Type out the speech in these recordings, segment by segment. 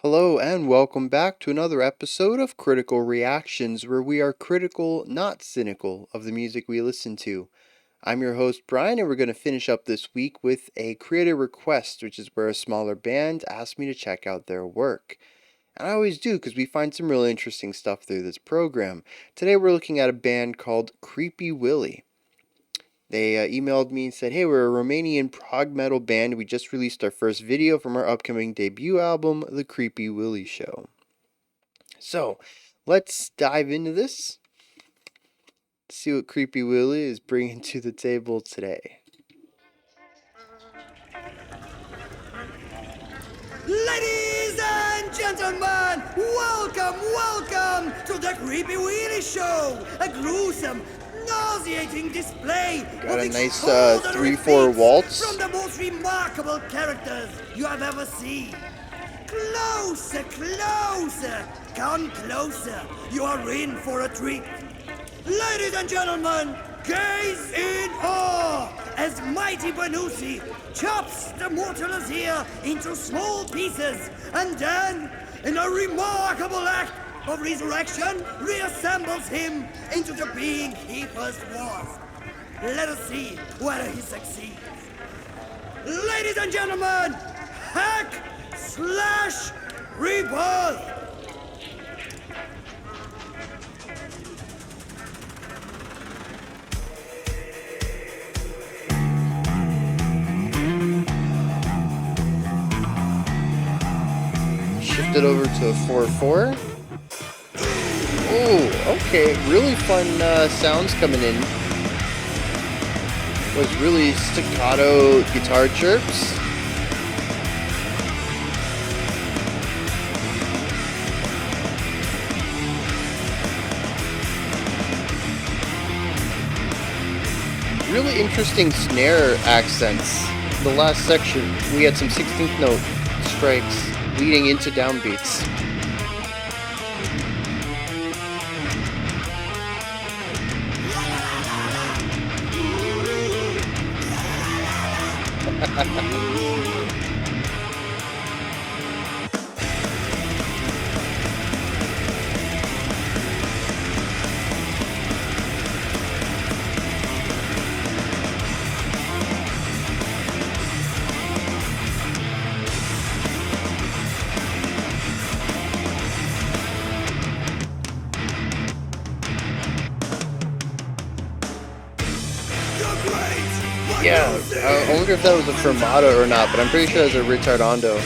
Hello, and welcome back to another episode of Critical Reactions, where we are critical, not cynical, of the music we listen to. I'm your host, Bryan, and we're going to finish up this week with a creator request, which is where a smaller band asked me to check out their work. And I always do because we find some really interesting stuff through this program. Today we're looking at a band called Creepy Willie. They emailed me and said, "Hey, we're a Romanian prog metal band. We just released our first video from our upcoming debut album, The Creepy Willie Show." So, let's dive into this. See what Creepy Willie is bringing to the table today. Ladies and gentlemen, welcome to the Creepy Willie Show, a gruesome, nauseating display Got of a nice extraordinary 3/4 feats waltz. from the most remarkable characters you have ever seen. Closer, come closer. You are in for a treat. Ladies and gentlemen, gaze in awe as mighty Banusi chops the mortal Azir into small pieces and then, in a remarkable act of resurrection, reassembles him into the being he first was. Let us see whether he succeeds. Ladies and gentlemen, hack Slash Rebirth! Shift it over to a 4/4. Oh, okay. Really fun sounds coming in. Was really staccato guitar chirps. Really interesting snare accents. The last section, we had some 16th note strikes leading into downbeats. Yeah, I wonder if that was a fermata or not, but I'm pretty sure it was a ritardando.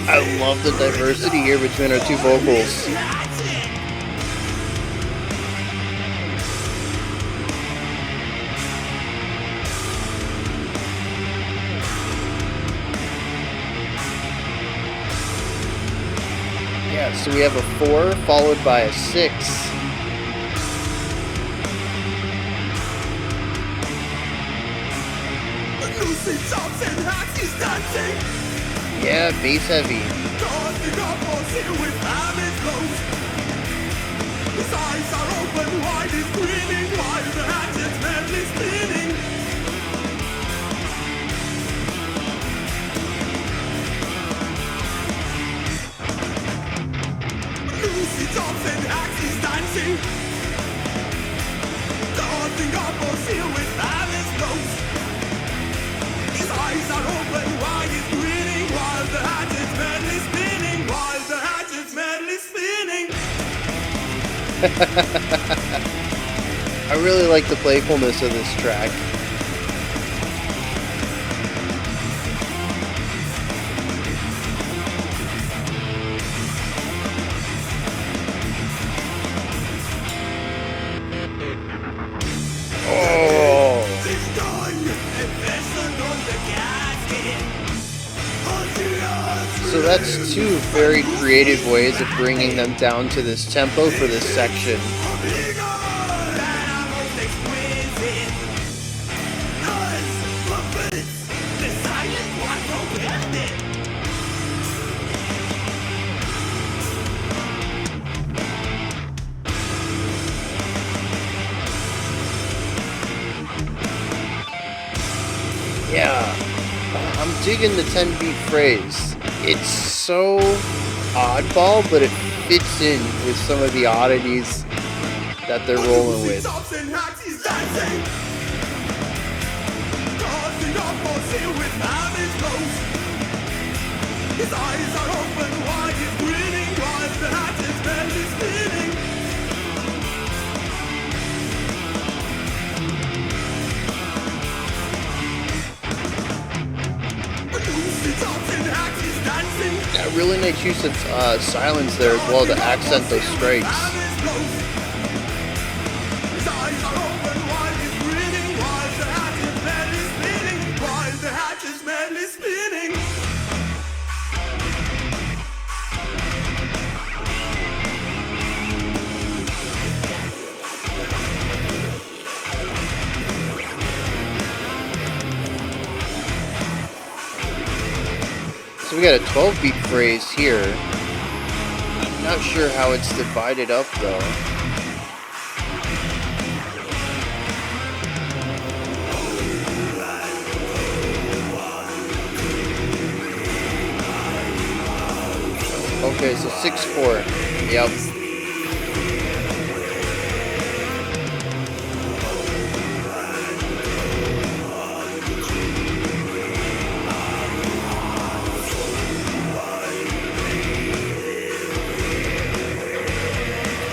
I love the diversity here between our two vocals. Yeah, so we have a 4 followed by a 6. Yeah, bass heavy. His eyes are open wide, he's grinning while the hatchet's madly spinning. Lucy jumps and Axie's dancing. Dancing up for seal with Alice close. His eyes are open wide, he's grinning while the hatchet's madly spinning. While the hatchet's madly spinning. I really like the playfulness of this track. Oh. So that's two very creative ways of bringing them down to this tempo for this section. Yeah, I'm digging the 10 beat phrase. It's so oddball, but it fits in with some of the oddities that they're rolling with. His eyes are open wide, he's grinning while the hat is barely spinning. Yeah, really nice use of silence there as well to accent those strikes. His eyes are open wide, he's grinning while the hat is barely spinning. While the hat is barely spinning. So we got a 12 beat phrase here. I'm not sure how it's divided up though. Okay, so 6/4. Yep.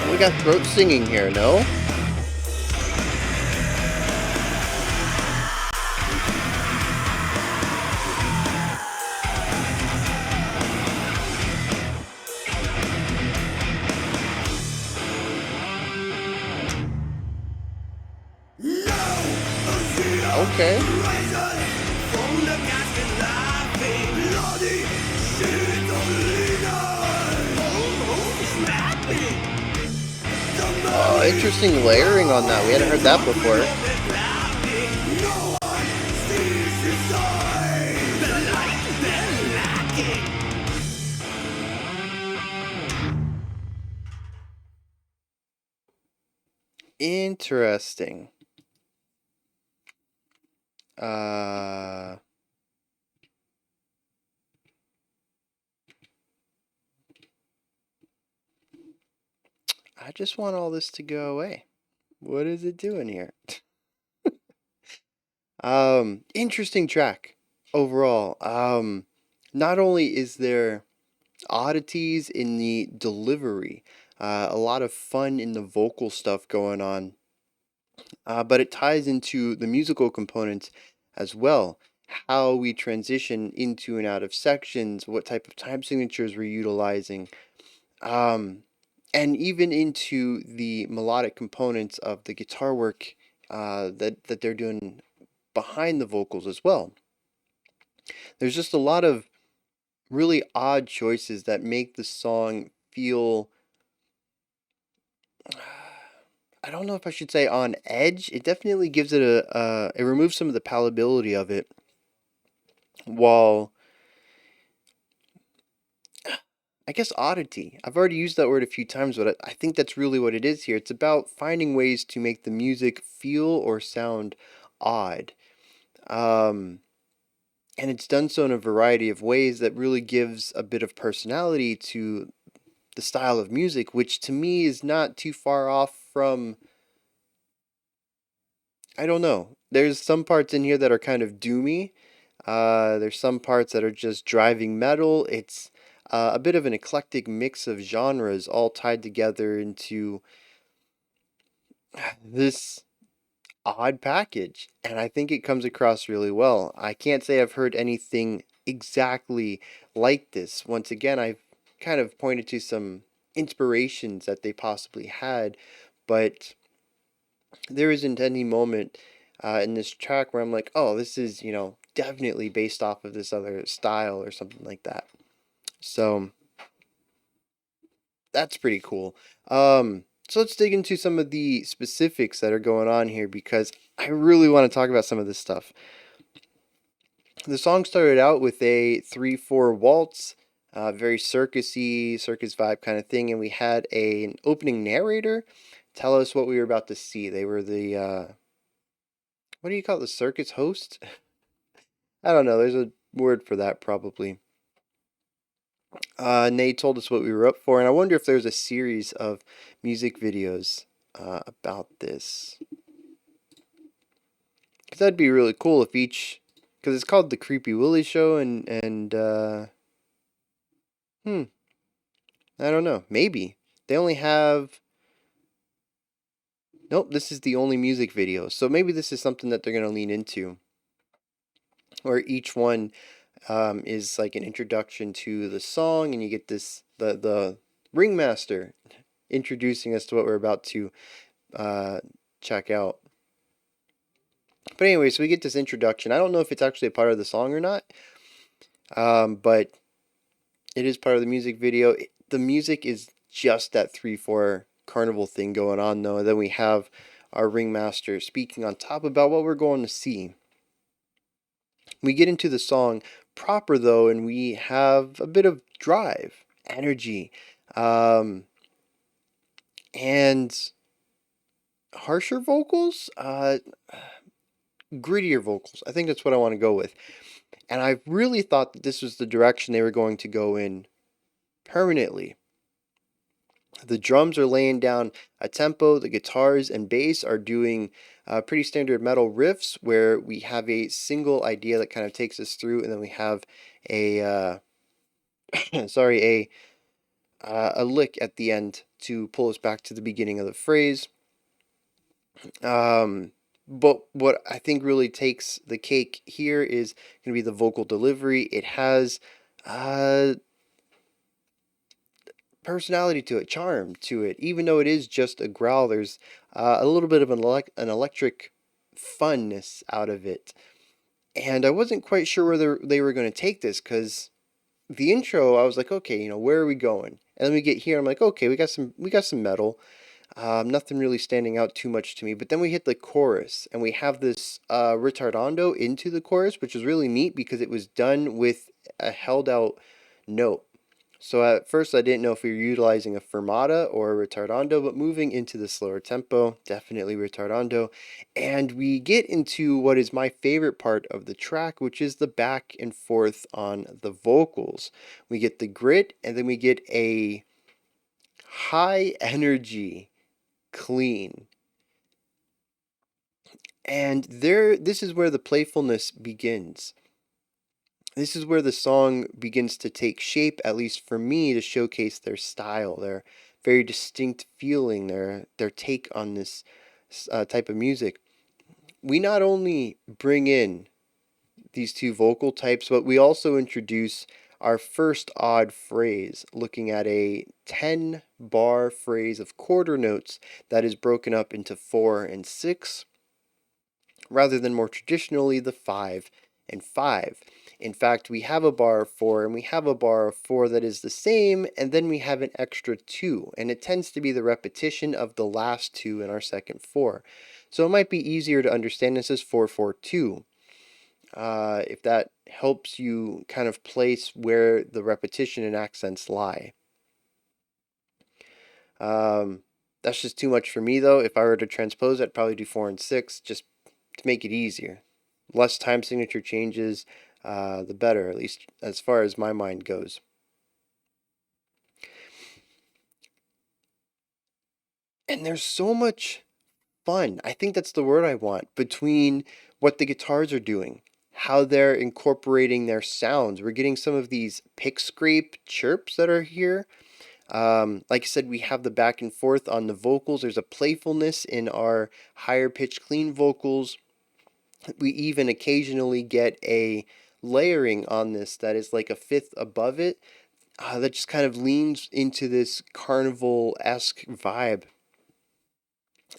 We got throat singing here, no? Okay. Interesting layering on that. We hadn't heard that before. Interesting. I just want all this to go away. What is it doing here? Interesting track overall. Not only is there oddities in the delivery, a lot of fun in the vocal stuff going on, but it ties into the musical components as well. How we transition into and out of sections, what type of time signatures we're utilizing, um, and even into the melodic components of the guitar work that they're doing behind the vocals as well. There's just a lot of really odd choices that make the song feel, I don't know if I should say on edge. It definitely gives it it removes some of the palatability of it, while I guess oddity. I've already used that word a few times, but I think that's really what it is here. It's about finding ways to make the music feel or sound odd. Um, and it's done so in a variety of ways that really gives a bit of personality to the style of music, which to me is not too far off from, I don't know. There's some parts in here that are kind of doomy. There's some parts that are just driving metal. It's a bit of an eclectic mix of genres all tied together into this odd package. And I think it comes across really well. I can't say I've heard anything exactly like this. Once again, I've kind of pointed to some inspirations that they possibly had, but there isn't any moment in this track where I'm like, oh, this is, definitely based off of this other style or something like that. So that's pretty cool. So let's dig into some of the specifics that are going on here because I really want to talk about some of this stuff. The song started out with a 3/4 waltz, very circusy, circus vibe kind of thing, and we had an opening narrator tell us what we were about to see. They were the what do you call it, the circus host? I don't know. There's a word for that probably. Nate told us what we were up for, and I wonder if there's a series of music videos about this. Because that'd be really cool if each, because it's called the Creepy Willie Show, hmm, I don't know. Maybe they only have. Nope, this is the only music video. So maybe this is something that they're gonna lean into, where each one is like an introduction to the song, and you get the ringmaster introducing us to what we're about to uh, check out. But anyway, so we get this introduction. I don't know if it's actually a part of the song or not, but it is part of the music video. The music is just that 3/4 carnival thing going on, though. And then we have our ringmaster speaking on top about what we're going to see. We get into the song proper, though, and we have a bit of drive, energy, and harsher vocals, grittier vocals. I think that's what I want to go with. And I really thought that this was the direction they were going to go in permanently. The drums are laying down a tempo, the guitars and bass are doing pretty standard metal riffs where we have a single idea that kind of takes us through, and then we have a sorry, a lick at the end to pull us back to the beginning of the phrase. But what I think really takes the cake here is going to be the vocal delivery. It has personality to it, charm to it. Even though it is just a growl, there's a little bit of an electric funness out of it. And I wasn't quite sure where they were going to take this, because the intro, I was like, okay, where are we going? And then we get here, I'm like, okay, we got some metal. Nothing really standing out too much to me. But then we hit the chorus, and we have this retardando into the chorus, which was really neat because it was done with a held out note. So at first I didn't know if we were utilizing a fermata or a retardando, but moving into the slower tempo, definitely retardando. And we get into what is my favorite part of the track, which is the back and forth on the vocals. We get the grit, and then we get a high energy clean. And this is where the playfulness begins. This is where the song begins to take shape, at least for me, to showcase their style, their very distinct feeling, their take on this type of music. We not only bring in these two vocal types, but we also introduce our first odd phrase, looking at a 10 bar phrase of quarter notes that is broken up into 4 and 6, rather than more traditionally the 5 and 5. In fact, we have a bar of 4 and we have a bar of 4 that is the same, and then we have an extra 2, and it tends to be the repetition of the last 2 in our second 4. So it might be easier to understand this as 4-4-2. If that helps you kind of place where the repetition and accents lie. That's just too much for me, though. If I were to transpose, I'd probably do 4 and 6, just to make it easier. Less time signature changes, the better, at least as far as my mind goes. And there's so much fun, I think that's the word I want, between what the guitars are doing, how they're incorporating their sounds. We're getting some of these pick scrape chirps that are here. Like I said, we have the back and forth on the vocals. There's a playfulness in our higher pitched clean vocals. We even occasionally get a layering on this that is like a fifth above it, that just kind of leans into this carnival-esque vibe.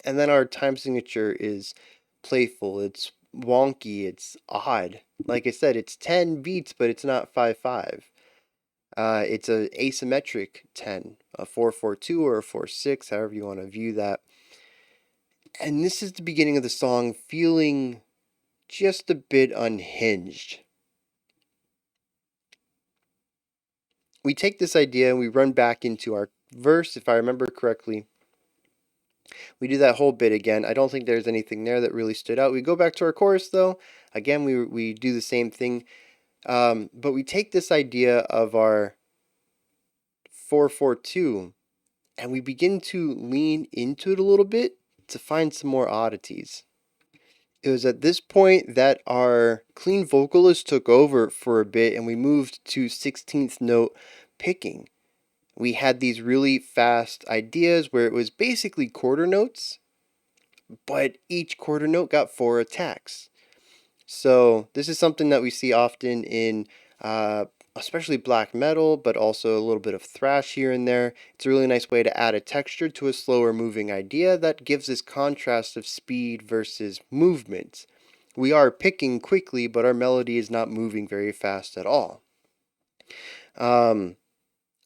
And then our time signature is playful, it's wonky, it's odd. Like I said, it's 10 beats, but it's not 5/5. It's a asymmetric 10, a 4/4-2 or a 4/6, however you want to view that. And this is the beginning of the song feeling just a bit unhinged. We take this idea and we run back into our verse, if I remember correctly. We do that whole bit again. I don't think there's anything there that really stood out. We go back to our chorus though. Again, we do the same thing, but we take this idea of our 4/4/2 and we begin to lean into it a little bit to find some more oddities. It was at this point that our clean vocalist took over for a bit and we moved to 16th note picking. We had these really fast ideas where it was basically quarter notes, but each quarter note got 4 attacks. So this is something that we see often in uh, especially black metal, but also a little bit of thrash here and there. It's a really nice way to add a texture to a slower moving idea that gives this contrast of speed versus movement. We are picking quickly, but our melody is not moving very fast at all. Um,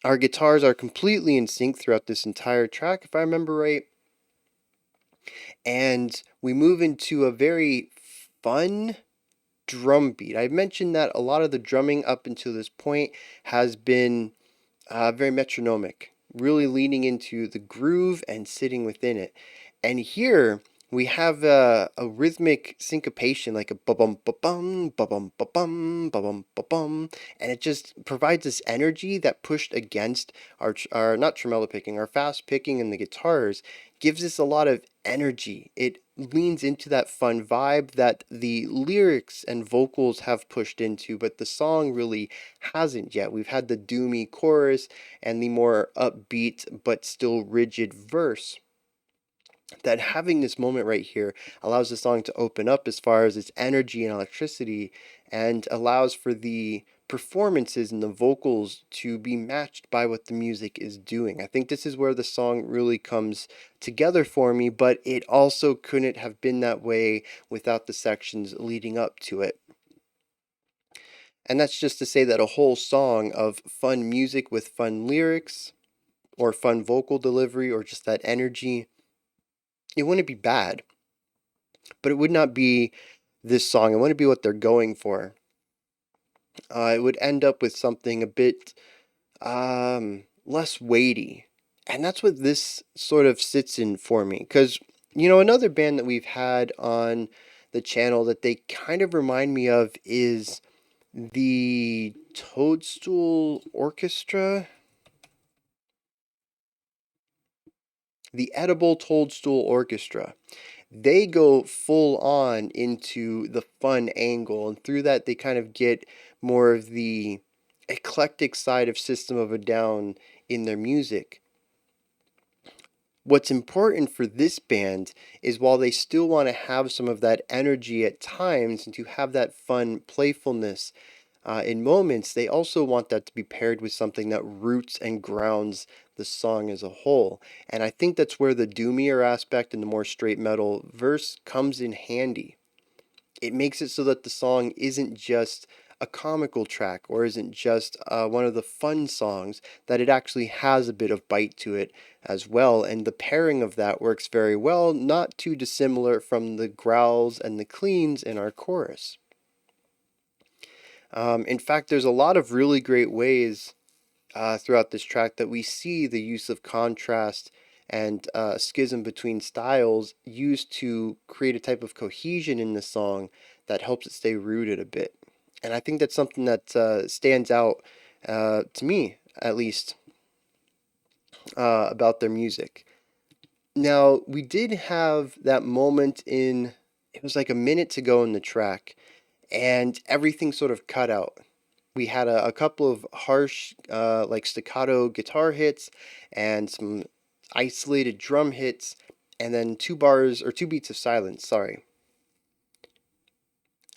our guitars are completely in sync throughout this entire track, if I remember right. And we move into a very fun drum beat. I've mentioned that a lot of the drumming up until this point has been very metronomic, really leaning into the groove and sitting within it. And here we have a rhythmic syncopation, like a ba-bum ba-bum, ba-bum ba-bum, ba-bum ba-bum, and it just provides this energy that pushed against our not tremolo picking, our fast picking and the guitars gives us a lot of energy. It leans into that fun vibe that the lyrics and vocals have pushed into, but the song really hasn't yet. We've had the doomy chorus and the more upbeat but still rigid verse. That having this moment right here allows the song to open up as far as its energy and electricity and allows for the performances and the vocals to be matched by what the music is doing. I think this is where the song really comes together for me, but it also couldn't have been that way without the sections leading up to it. And that's just to say that a whole song of fun music with fun lyrics or fun vocal delivery or just that energy, it wouldn't be bad, but it would not be this song. It wouldn't be what they're going for. It would end up with something a bit less weighty. And that's what this sort of sits in for me. Because, another band that we've had on the channel that they kind of remind me of is the Toadstool Orchestra. The Edible Toadstool Orchestra. They go full on into the fun angle, and through that, they kind of get more of the eclectic side of System of a Down in their music. What's important for this band is while they still want to have some of that energy at times and to have that fun playfulness in moments, they also want that to be paired with something that roots and grounds the song as a whole. And I think that's where the doomier aspect and the more straight metal verse comes in handy. It makes it so that the song isn't just a comical track or isn't just one of the fun songs, that it actually has a bit of bite to it as well. And the pairing of that works very well, not too dissimilar from the growls and the cleans in our chorus. In fact, there's a lot of really great ways throughout this track that we see the use of contrast and schism between styles used to create a type of cohesion in the song that helps it stay rooted a bit. And I think that's something that stands out to me, at least, about their music. Now, we did have that moment it was like a minute to go in the track, and everything sort of cut out. We had a couple of harsh, like staccato guitar hits and some isolated drum hits, and then 2 bars or 2 beats of silence. Sorry.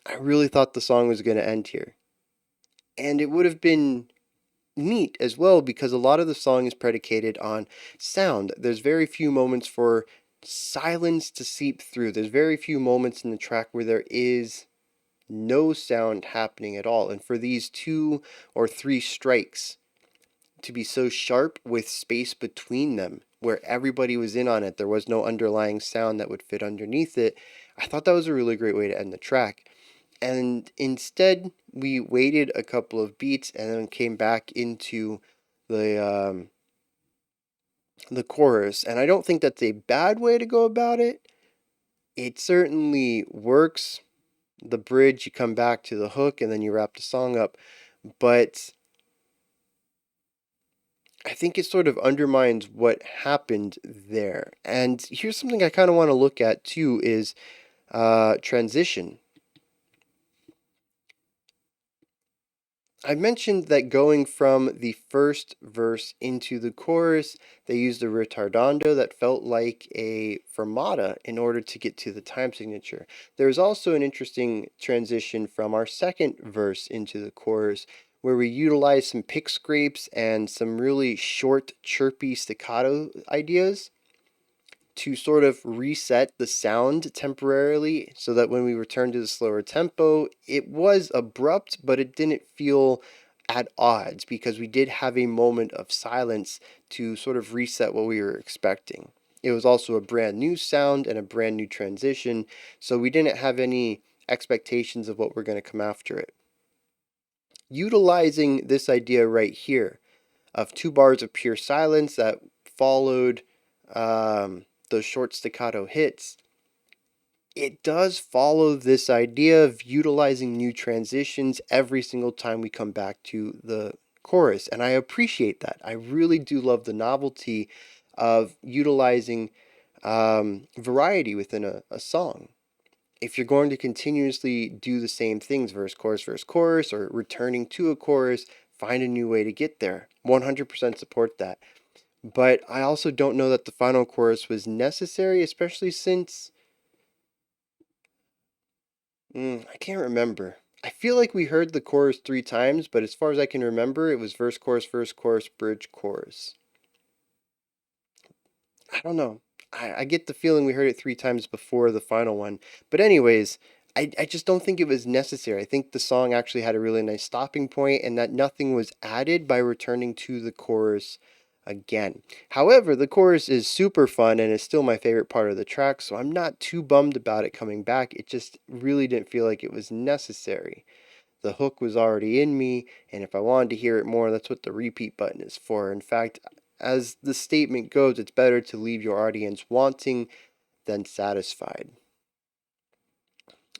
I really thought the song was going to end here. And it would have been neat as well because a lot of the song is predicated on sound. There's very few moments for silence to seep through. There's very few moments in the track where there is no sound happening at all. And for these 2 or 3 strikes to be so sharp with space between them, where everybody was in on it, there was no underlying sound that would fit underneath it, I thought that was a really great way to end the track. And instead, we waited a couple of beats and then came back into the the chorus, and I don't think that's a bad way to go about it. It certainly works. The bridge, you come back to the hook, and then you wrap the song up. But I think it sort of undermines what happened there. And here's something I kind of want to look at too is transition. I mentioned that going from the first verse into the chorus, they used a retardando that felt like a fermata in order to get to the time signature. There's also an interesting transition from our second verse into the chorus, where we utilize some pick scrapes and some really short, chirpy staccato ideas to sort of reset the sound temporarily so that when we return to the slower tempo, it was abrupt, but it didn't feel at odds because we did have a moment of silence to sort of reset what we were expecting. It was also a brand new sound and a brand new transition, so we didn't have any expectations of what we're going to come after it. Utilizing this idea right here of 2 bars of pure silence that followed those short staccato hits, it does follow this idea of utilizing new transitions every single time we come back to the chorus. And I appreciate that. I really do love the novelty of utilizing variety within a song. If you're going to continuously do the same things, verse, chorus, or returning to a chorus, find a new way to get there. 100% support that. But I also don't know that the final chorus was necessary, especially since I can't remember. I feel like we heard the chorus 3 times, but as far as I can remember, it was verse, chorus, bridge, chorus. I don't know. I get the feeling we heard it 3 times before the final one. But, anyways, I just don't think it was necessary. I think the song actually had a really nice stopping point and that nothing was added by returning to the chorus again. However, the chorus is super fun and is still my favorite part of the track, so I'm not too bummed about it coming back. It just really didn't feel like it was necessary. The hook was already in me, and if I wanted to hear it more, that's what the repeat button is for. In fact, as the statement goes, it's better to leave your audience wanting than satisfied.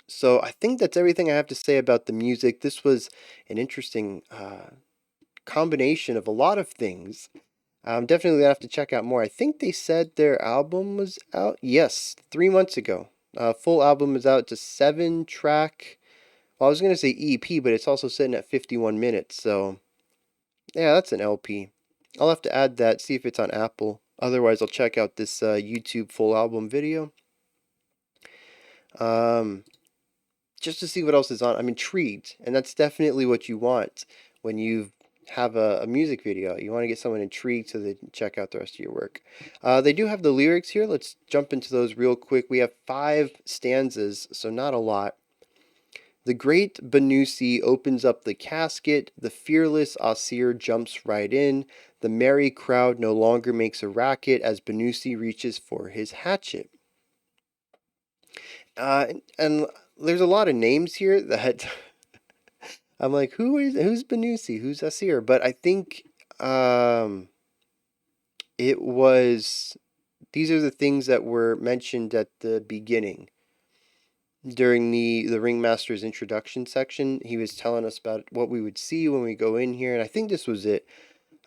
So I think that's everything I have to say about the music. This was an interesting combination of a lot of things. I'm definitely gonna have to check out more. I think they said their album was out. Yes, 3 months ago. Full album is out. It's a 7 track. Well, I was gonna say EP, but it's also sitting at 51 minutes. So yeah, that's an LP. I'll have to add that. See if it's on Apple. Otherwise, I'll check out this YouTube full album video. Um, just to see what else is on. I'm intrigued, and that's definitely what you want when you have a music video. You want to get someone intrigued so they can check out the rest of your work. They do have the lyrics here. Let's jump into those real quick. We have 5 stanzas, so not a lot. The great Banusi opens up the casket. The fearless Asir jumps right in. The merry crowd no longer makes a racket as Banusi reaches for his hatchet. And there's a lot of names here that I'm like, who's Banusi? Who's Asir? But I think it was these are the things that were mentioned at the beginning during the ringmaster's introduction section. He was telling us about what we would see when we go in here, and I think this was it.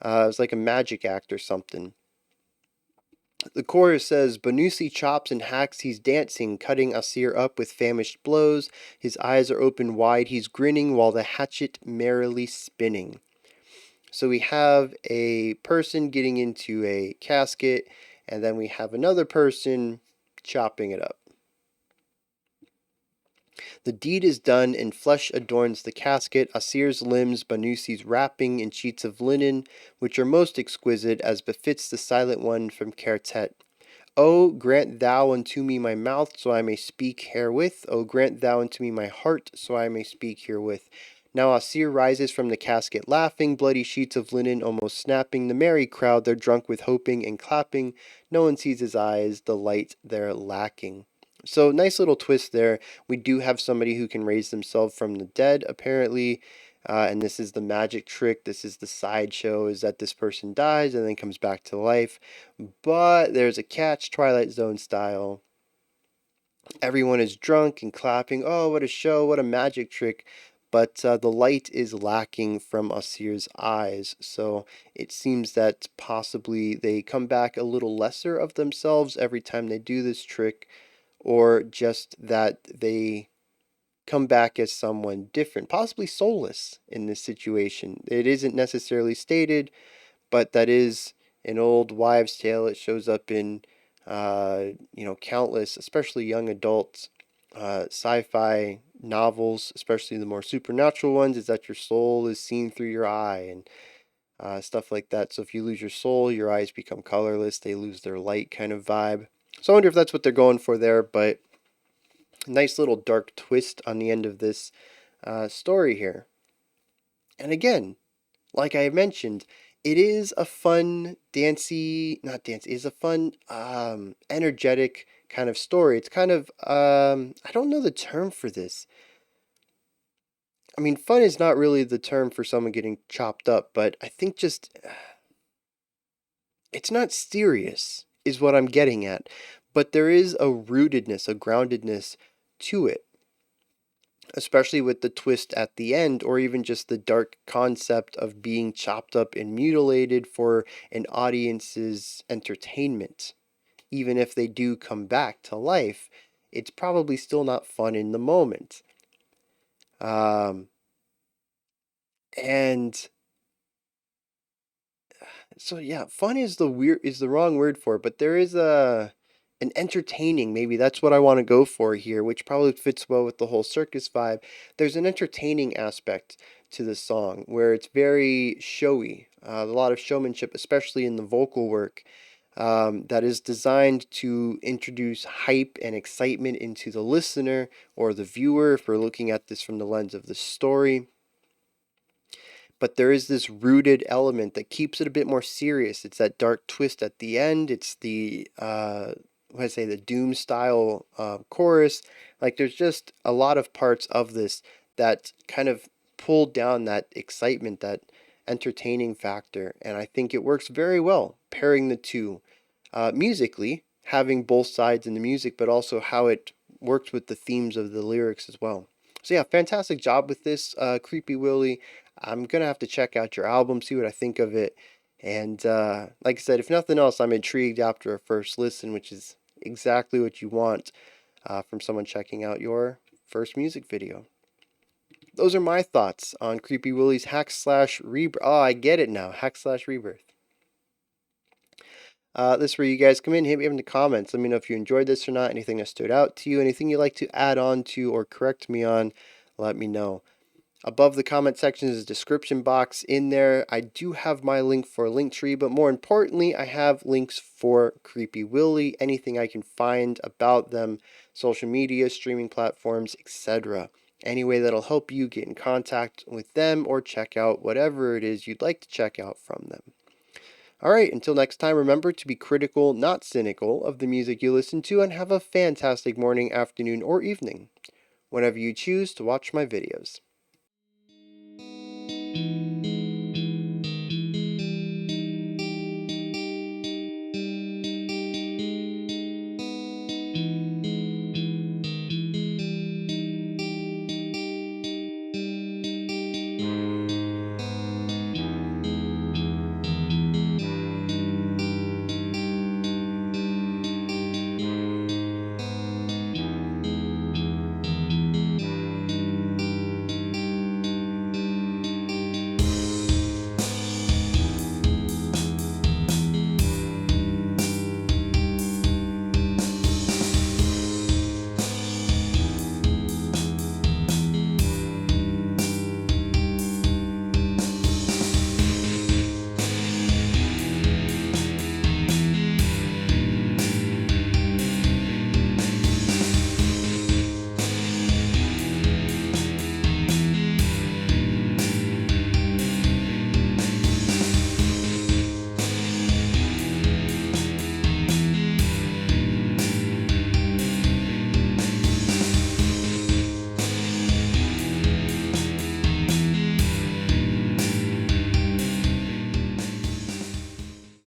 It was like a magic act or something. The chorus says, Banusi chops and hacks, he's dancing, cutting Asir up with famished blows. His eyes are open wide, he's grinning while the hatchet merrily spinning. So we have a person getting into a casket, and then we have another person chopping it up. The deed is done, and flesh adorns the casket. Asir's limbs, Banusi's wrapping in sheets of linen, which are most exquisite, as befits the silent one from Quartet. O grant thou unto me my mouth, so I may speak herewith. O grant thou unto me my heart, so I may speak herewith. Now Asir rises from the casket laughing, bloody sheets of linen almost snapping. The merry crowd, they're drunk with hoping and clapping. No one sees his eyes, the light they're lacking. So, nice little twist there. We do have somebody who can raise themselves from the dead, apparently. And this is the magic trick. This is the sideshow, is that this person dies and then comes back to life. But there's a catch, Twilight Zone style. Everyone is drunk and clapping. Oh, what a show, what a magic trick. But the light is lacking from Asir's eyes. So it seems that possibly they come back a little lesser of themselves every time they do this trick, or just that they come back as someone different, possibly soulless in this situation. It isn't necessarily stated, but that is an old wives' tale. It shows up in, countless, especially young adults, sci-fi novels, especially the more supernatural ones. Is that your soul is seen through your eye and stuff like that. So if you lose your soul, your eyes become colorless. They lose their light, kind of vibe. So I wonder if that's what they're going for there. But nice little dark twist on the end of this story here. And again, like I mentioned, it is a fun, dancey, not dancey, it's a fun, energetic kind of story. It's kind of, I don't know the term for this. I mean, fun is not really the term for someone getting chopped up, but I think just, it's not serious, is what I'm getting at. But there is a rootedness, a groundedness to it, especially with the twist at the end, or even just the dark concept of being chopped up and mutilated for an audience's entertainment. Even if they do come back to life, it's probably still not fun in the moment. Um, and so yeah, fun is the wrong word for it, but there is an entertaining, maybe that's what I want to go for here, which probably fits well with the whole circus vibe. There's an entertaining aspect to the song where it's very showy, a lot of showmanship, especially in the vocal work. That is designed to introduce hype and excitement into the listener or the viewer if we're looking at this from the lens of the story. But there is this rooted element that keeps it a bit more serious. It's that dark twist at the end. It's the what I say, the doom style chorus. Like there's just a lot of parts of this that kind of pull down that excitement, that entertaining factor, and I think it works very well pairing the two musically, having both sides in the music, but also how it works with the themes of the lyrics as well. So yeah, fantastic job with this, Creepy Willie. I'm gonna have to check out your album, see what I think of it, and like I said, if nothing else, I'm intrigued after a first listen, which is exactly what you want from someone checking out your first music video. Those are my thoughts on Creepy Willie's Hack Slash Rebirth. Oh, I get it now. Hack Slash Rebirth. This is where you guys come in, hit me up in the comments. Let me know if you enjoyed this or not, anything that stood out to you, anything you'd like to add on to or correct me on, let me know. Above the comment section is a description box. In there, I do have my link for Linktree, but more importantly, I have links for Creepy Willie, anything I can find about them, social media, streaming platforms, etc. Any way that'll help you get in contact with them or check out whatever it is you'd like to check out from them. Alright, until next time, remember to be critical, not cynical, of the music you listen to, and have a fantastic morning, afternoon, or evening, whenever you choose to watch my videos.